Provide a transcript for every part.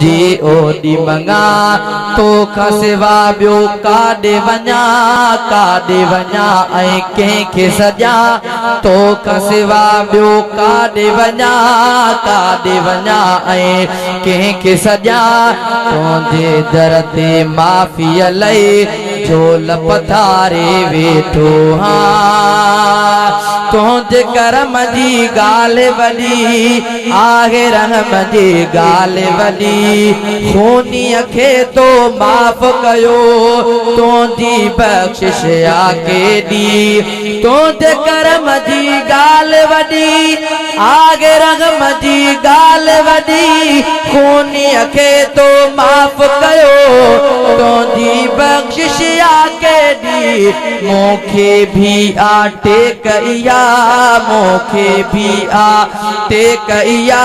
जी OD मंगा तो खसवा बियो काडे वञा ऐं कंहिंखे सॼा तो खसवा बियो काडे वञा ऐं कंहिंखे सॼा तुंहिंजे दर ते माफ़ीअ लई झोल पथारे वेठो हाँ तुंहिंजे करम जी ॻाल्हि वॾी आहे रहम जी ॻाल्हि वॾी खूनीअ खे तो माफ़ कयो तुंहिंजी बख़्शिश आ केॾी तुंहिंजे करम जी ॻाल्हि वॾी आहे रहम जी ॻाल्हि वॾी खूनीअ खे तो माफ़ कयो तुंहिंजी बख़्शिश आ केॾी मूंखे भी आटे कइया मूंखे भी आटे कइया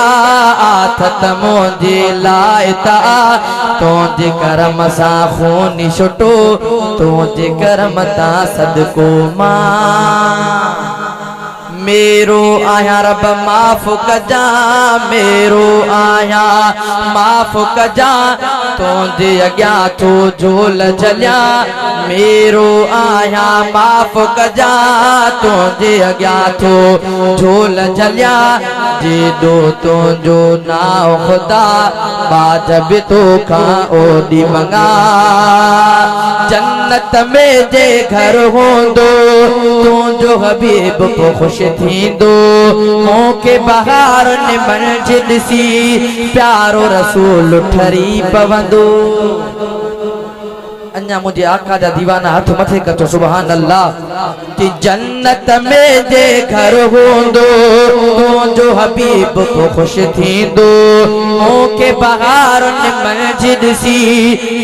आथत मुंहिंजे लाइ ता तुंहिंजे करम सां खून छुटो तुंहिंजे करम तां सदको मां मेरो आया रब माफ़ कजा मेरो आया माफ़ कजा तुंहिंजे अॻियां तो झोल झलिया मेरो आया माफ़ कजा तुंहिंजे अॻियां तो झोल झलिया जेॾो तुंहिंजो नाओ ख़ुदा वाजब तोखां ओॾी मंगा जन्नत में जे घर हूंदो तुंहिंजो हबीब पोइ ख़ुशि थींदो मूंखे बहारनि मंझि ॾिसी प्यारो रसूल ठरी पवंदो अन्या मुझे आका जा दीवाना हाथ मथे कर तो सुभान अल्लाह कि जन्नत में जे घर हूंदो तुंहिंजो हबीब पोइ ख़ुशि थींदो मूंखे बहारनि मंझि ॾिसी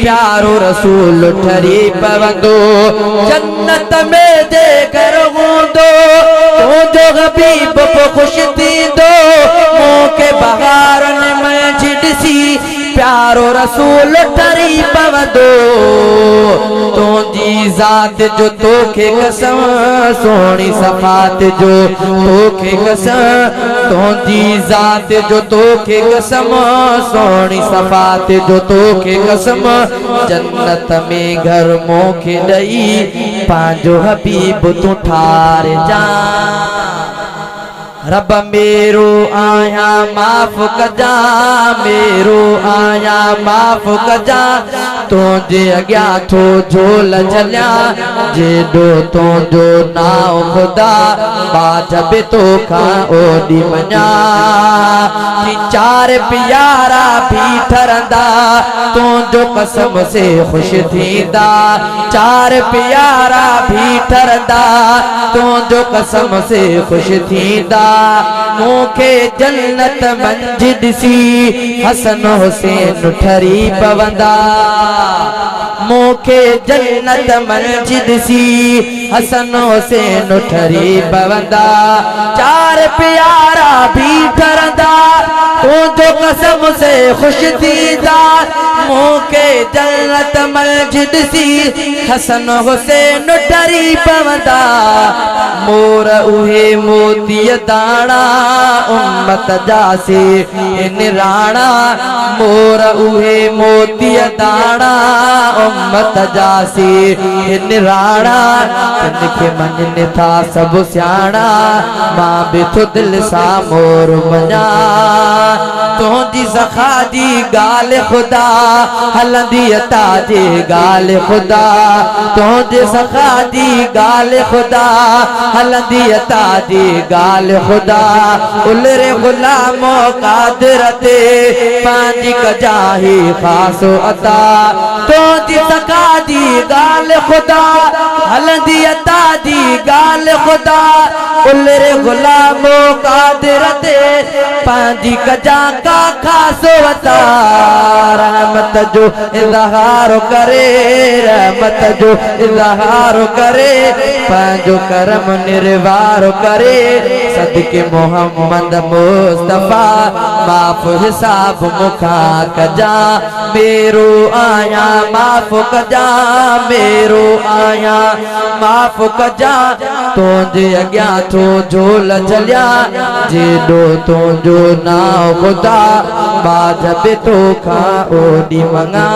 प्यारो रसूल ठरी पवंदो जन्नत में जे घर हूंदो तुंहिंजो हबीब पोइ ख़ुशि थींदो मूंखे बहारनि मंझि ॾिसी प्यारो रसूल ठरी पवंदो तुंहिंजी ज़ात जो तोखे कसम सोणी सफ़ात जो तोखे कसम तुंहिंजी ज़ात जो तोखे कसम सोणी सफ़ात जो तोखे कसम जन्नत में घर मूंखे ॾेई पंहिंजो हबीब तूं ठारे जा रब मेरो आया माफ़ कजा मेरो आया माफ़ कजा तुंहिंजे अॻियां थो झोल झलिया जेॾो तुंहिंजो नाओ ख़ुदा वाजब तोखां ओॾी वञा चार प्यारा भी ठरंदा तुंहिंजो कसम से ख़ुशि थींदा चार प्यारा भी ठरंदा तुंहिंजो कसम से ख़ुशि थींदा मूंखे जन्नत मंझि ॾिसी हसन हुसैन ठरी पवंदा मूंखे जन्नत मंझि ॾिसी हसन हुसैन ठरी पवंदा चार प्यारा भी ठरंदा तुंहिंजो कसम से ख़ुशि थींदा मूंखे जन्नत मंझि ॾिसी हसन हुसैन ठरी पवंदा मोर उहे मोतीअ दाणा उम्मत जा से निराणा मोर उहे मोतीअ दाणा उम्मत जा से निराणा तिनखे मञनि था सभु सियाणा मां बि थो दिलि सां मोर मञा तुंहिंजी सखा जी ॻाल्हि ख़ुदा हलंदी ताजे ॻाल्हि ख़ुदा तुंहिंजे सखा जी ॻाल्हि ख़ुदा हलंदी ताजी ॻाल्हि ख़ुदा उलरे ग़ुलामो क़ादिर ते पंहिंजी कजाही ख़ासो अता तुंहिंजी सखा जी ॻाल्हि ख़ुदा हलंदी ताजी ॻाल्हि ख़ुदा उलरे ग़ुलामो क़ादिर ते पंहिंजी कजा का ख़ासो अता रहमत जो इज़हार करे रहमत जो इज़हार करे पंहिंजो करम निर्वार करे सदके मोहम्मद मुस्तफा माफ़ हिसाब मुखा कजा मेरो आया माफ़ कजा मेरो आया माफ़ कजा तुझे अग्या तो झोल चलिया जेडो तुझो ना खुदा बाज बि तो खा ओडी मंगा